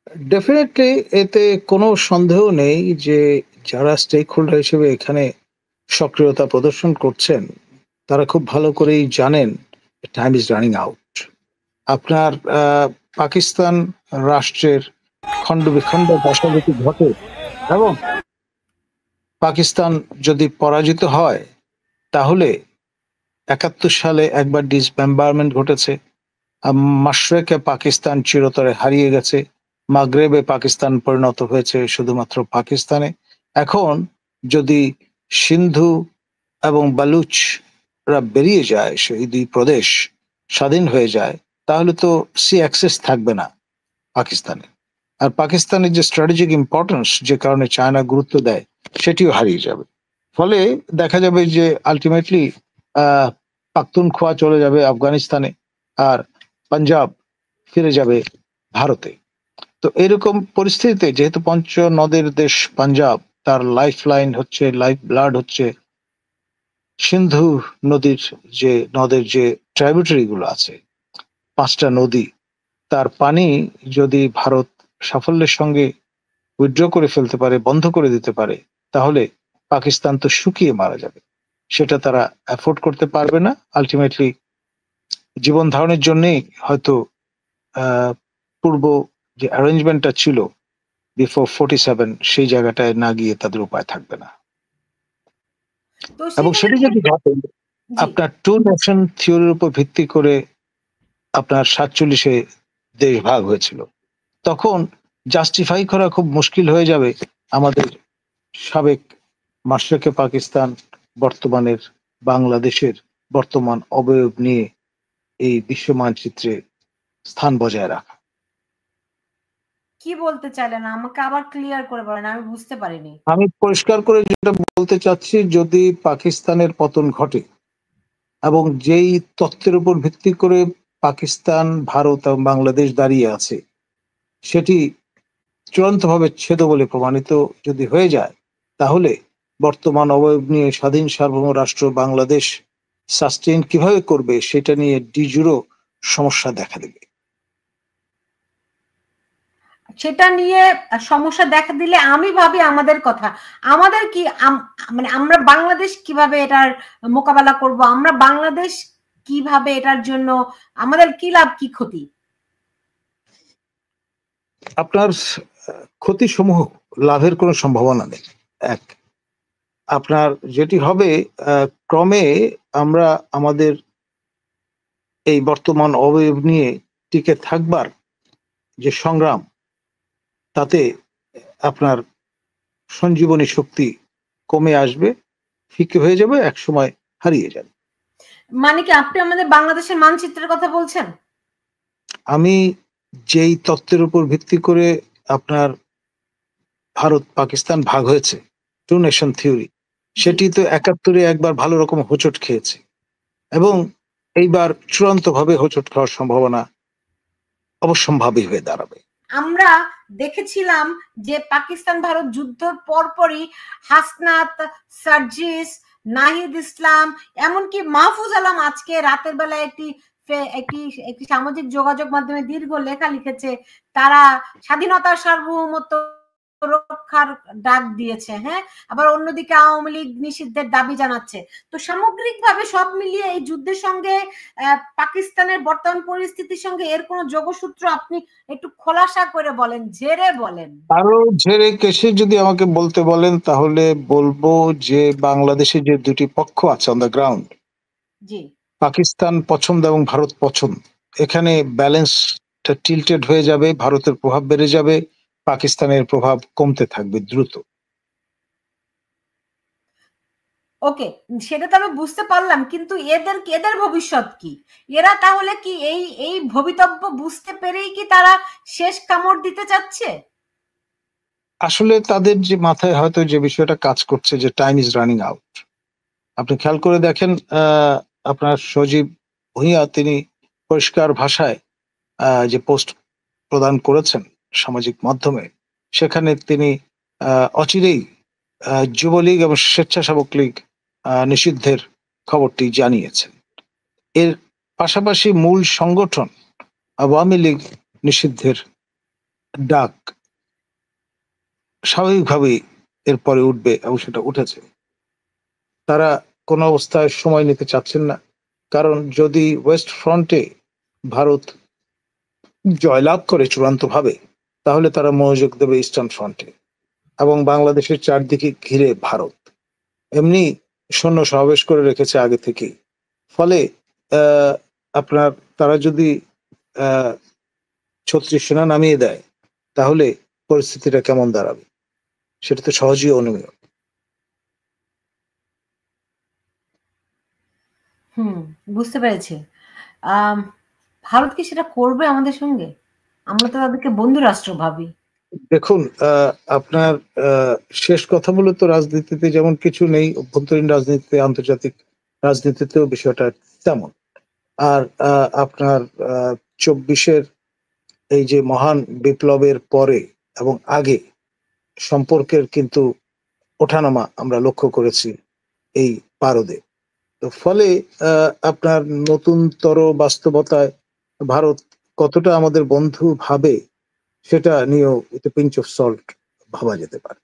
Definitely এতে কোনো সন্দেহ নেই যে যারা স্টেক হোল্ডার হিসেবে এখানে সক্রিয়তা প্রদর্শন করছেন, তারা খুব ভালো করেই জানেন টাইম ইজ রানিং আউট। আপনার পাকিস্তান রাষ্ট্রের খণ্ড বিখণ্ড দশা যদি ঘটে এবং পাকিস্তান যদি পরাজিত হয়, তাহলে ৭১ সালে একবার ডিসমেম্বারমেন্ট ঘটেছে। মাশরেকে পাকিস্তান চিরতরে হারিয়ে গেছে, মাগরেবে পাকিস্তান পরিণত হয়েছে শুধুমাত্র পাকিস্তানে। এখন যদি সিন্ধু এবং বালুচরা বেরিয়ে যায়, সেই দুই প্রদেশ স্বাধীন হয়ে যায়, তাহলে তো সি অ্যাক্সেস থাকবে না পাকিস্তানে। আর পাকিস্তানের যে স্ট্র্যাটেজিক ইম্পর্টেন্স, যে কারণে চায়না গুরুত্ব দেয়, সেটিও হারিয়ে যাবে। ফলে দেখা যাবে যে আলটিমেটলি পাখতুনখোয়া চলে যাবে আফগানিস্তানে, আর পাঞ্জাব ফিরে যাবে ভারতে। তো এরকম পরিস্থিতিতে যেহেতু পঞ্চ নদের দেশ পাঞ্জাব, তার লাইফ লাইন হচ্ছে, লাইফ ব্লাড হচ্ছে সিন্ধু নদীর, যে নদের যে ট্রাইবিউটারি গুলো আছে, 5টা নদী, তার পানি যদি ভারত সাফল্যের সঙ্গে উইথড্র করে ফেলতে পারে, বন্ধ করে দিতে পারে, তাহলে পাকিস্তান তো শুকিয়ে মারা যাবে। সেটা তারা অ্যাফোর্ড করতে পারবে না। আলটিমেটলি জীবন ধারণের জন্যই হয়তো পূর্ব যে অ্যারেঞ্জমেন্টটা ছিল বিফোর 47, সেই জায়গাটায় না গিয়ে তাদের উপায় থাকবে না। তো এবং সেটি যদি ঘটে, আপনার টু নেশন থিওরির উপর ভিত্তি করে আপনার 47-এ দেশ ভাগ হয়েছিল, তখন জাস্টিফাই করা খুব মুশকিল হয়ে যাবে আমাদের সাবেক মাশরেকে পাকিস্তান, বর্তমানের বাংলাদেশের বর্তমান অবয়ব নিয়ে এই বিশ্ব মানচিত্রে স্থান বজায় রাখা। কি বলতে চাইলেন, আমাকে আবার ক্লিয়ার করে বলেন, আমি বুঝতে পারিনি। আমি পরিষ্কার করে যেটা বলতে চাচ্ছি, যদি পাকিস্তানের পতন ঘটে এবং যেই তত্ত্বের উপর ভিত্তি করে পাকিস্তান, ভারত এবং বাংলাদেশ দাঁড়িয়ে আছে, সেটি চূড়ান্তভাবে ছেদ বলে প্রমাণিত যদি হয়ে যায়, তাহলে বর্তমান অবয়ব নিয়ে স্বাধীন সার্বভৌম রাষ্ট্র বাংলাদেশ সাস্টেইন কিভাবে করবে, সেটা নিয়ে ডিজুরো সমস্যা দেখা দেবে। সেটা নিয়ে সমস্যা দেখা দিলে আমি ভাবি আমাদের কথা, আমাদের কি মানে আমরা বাংলাদেশ কিভাবে এটার মোকাবেলা করব, আমরা বাংলাদেশ কিভাবে এটার জন্য আমাদের কি লাভ কি ক্ষতি? আপনার ক্ষতি সমূহ, লাভের কোনো সম্ভাবনা নেই। এক, আপনার যেটি হবে, ক্রমে আমরা আমাদের এই বর্তমান অবয়ব নিয়ে টিকে থাকবার যে সংগ্রাম, তাতে আপনার সঞ্জীবনী শক্তি কমে আসবে, ফিকে হয়ে যাবে, একসময় হারিয়ে যাবে। মানে কি আপনি আমাদের বাংলাদেশের মানচিত্রের কথা বলছেন? আমি যেই তত্ত্বের উপর ভিত্তি করে আপনার ভারত পাকিস্তান ভাগ হয়েছে, টু নেশন থিওরি, সেটি তো ৭১-এ একবার ভালো রকম হোঁচট খেয়েছে, এবং এইবার চূড়ান্ত ভাবে হোঁচট খাওয়ার সম্ভাবনা অবশ্যম্ভাবী হয়ে দাঁড়াবে। আমরা দেখেছিলাম যে পাকিস্তান ভারত যুদ্ধের পরপরই হাসনাত, সার্জিস, নাহিদ ইসলাম, এমনকি মাহফুজ আলম আজকে রাতের বেলা একটি একটি সামাজিক যোগাযোগ মাধ্যমে দীর্ঘ লেখা লিখেছে, তারা স্বাধীনতার সার্বভৌমত্ব রক্ষার ডাক দিয়েছে। হ্যাঁ, আবার অন্যদিকে আওয়ামী লীগ নিষিদ্ধের দাবি জানাচ্ছে। তো সামগ্রিকভাবে সব মিলিয়ে এই যুদ্ধের সঙ্গে পাকিস্তানের বর্তমান পরিস্থিতির সঙ্গে এর কোনো যোগসূত্র আপনি একটু খোলাসা করে বলেন, ঝেড়ে বলেন। আরো ঝেড়ে কেসে যদি আমাকে বলতে বলেন, তাহলে বলবো যে বাংলাদেশে যে দুটি পক্ষ আছে অন দ্য গ্রাউন্ড, জি, পাকিস্তান পছন্দ এবং ভারত পছন্দ, এখানে ব্যালেন্সটা টিল্টেড হয়ে যাবে, ভারতের প্রভাব বেড়ে যাবে, পাকিস্তানের প্রভাব কমতে থাকবে দ্রুত। ওকে, সেটা তো আমি বুঝতে পারলাম, কিন্তু এদের ভবিষ্যৎ কি? এরা তাহলে কি এই ভবিতব্য বুঝতে পেরেই কি তারা শেষ কামড় দিতে চাচ্ছে? আসলে তাদের যে মাথায় হয়তো যে বিষয়টা কাজ করছে, যে টাইম ইজ রানিং আউট। আপনি খেয়াল করে দেখেন, আপনার সজীব ভুঁইয়া তিনি পরিষ্কার ভাষায় যে পোস্ট প্রদান করেছেন সামাজিক মাধ্যমে, সেখানে তিনি অচিরেই যুবলীগ এবং স্বেচ্ছাসেবক লীগ নিষিদ্ধের খবরটি জানিয়েছেন। এর পাশাপাশি মূল সংগঠন আওয়ামী লীগ নিষিদ্ধের ডাক স্বাভাবিকভাবেই এরপরে উঠবে এবং সেটা উঠেছে। তারা কোনো অবস্থায় সময় নিতে চাচ্ছেন না। কারণ যদি ওয়েস্ট ফ্রন্টে ভারত জয়লাভ করে চূড়ান্তভাবে, তাহলে তারা মনোযোগ দেবে ইস্টার্ন ফ্রন্টে এবং বাংলাদেশের চারদিকে ঘিরে ভারত এমনি সৈন্য সমাবেশ করে রেখেছে আগে থেকেই। ফলে আপনার তারা যদি ৩৬ সেনা নামিয়ে দেয়, তাহলে পরিস্থিতিটা কেমন দাঁড়াবে সেটা তো সহজেই অনুমেয়। হুম, বুঝতে পেরেছি। আম ভারত কি সেটা করবে আমাদের সঙ্গে? আমরা তো তাদেরকে বন্ধু রাষ্ট্র ভাবি। দেখুন, আপনার শেষ কথা মূলত রাজনীতিতে যেমন কিছু নেই, অভ্যন্তরীণ রাজনীতিতে, আন্তর্জাতিক রাজনীতিতেও বিষয়টা তেমন। আর আপনার ২৪-এর এই যে মহান বিপ্লবের পরে এবং আগে সম্পর্কের কিন্তু ওঠানামা আমরা লক্ষ্য করেছি এই পারদে। তো ফলে আপনার নতুনতর বাস্তবতায় ভারত কতটা আমাদের বন্ধু ভাবে সেটা নিয়েও একটু পিঞ্চ অফ সল্ট ভাবা যেতে পারে।